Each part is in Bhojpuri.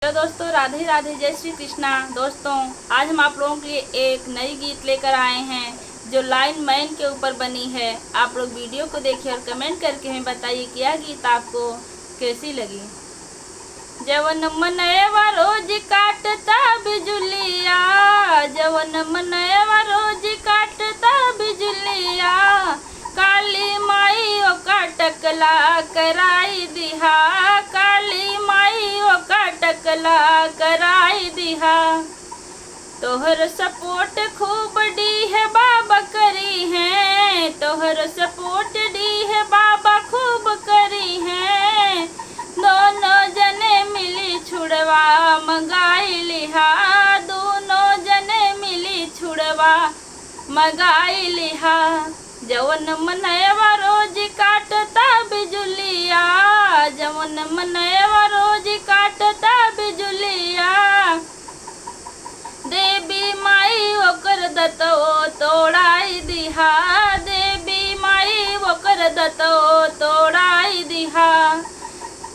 हेलो दोस्तों, राधे राधे, जय श्री कृष्णा। दोस्तों, आज हम आप लोगों के लिए एक नई गीत लेकर आए हैं जो लाइन मैन के ऊपर बनी है। आप लोग वीडियो को देखिए और कमेंट करके हमें बताइए कि यह गीत आपको कैसी लगी। जवन मनवा रोज काटता बिजुलिया, जवन मनवा रोज काटता बिजुलिया, काली माई ओका टकला कराई दिहा, काली माई ओका टकला कराई दिहा। तोहर सपोर्ट खूब डी है बाबा करी है, तोहर सपोर्ट डी है बाबा खूब करी है। दोनों जने मिली छुड़वा मंगाई लिहा, दोनों जने मिली छुड़वा मंगाई लिहा। जवन मनवा रोज काटता बिजुलिया, जवन मनवा रोज काटता बिजुलिया, देवी माई ओकर दतो तोड़ाई दिहा, देवी माई ओकर दतो तोड़ाई दिहा।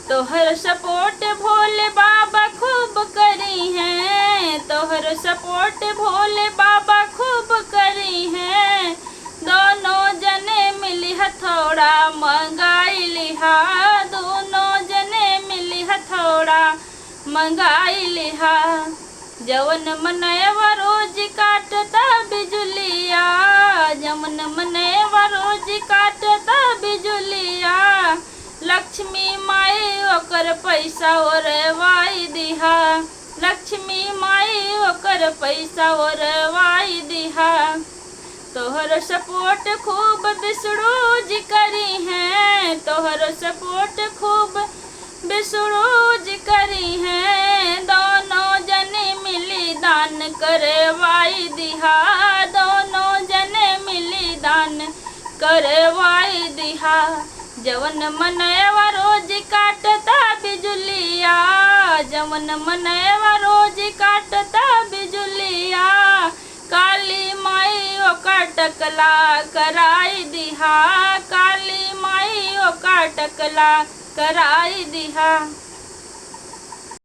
तोहर सपोर्ट भोले बाबा खूब करी है, तोहर सपोर्ट भोले बाबा खूब करी है। दोनों जने मिली हथौड़ा मंगाई लिहा, दोनों जने मिली हथौड़ा मंगाई लिहा। जवन मनवा रोज काटता बिजुलिया, जवन मनवा रोज काटता बिजुलिया, लक्ष्मी माई ओकर पैसा ओरवाई दिहा, लक्ष्मी माई ओकर पैसा ओरवाई दिहा। तोहर सपोर्ट खूब विष्णु जी करी है, तोहर सपोर्ट खूब विष्णु जी करी है। दोनों जने मिली दान करवाई दिहा, दोनों जने मिली दान करवाई दिहा। जवन मनवा रोज काटता बिजुलिया, जवन मनवा रोज काटता बिजुलिया, काली माई ओका टकला कराई दिहा, काली माई ओका टकला कराई दिहा।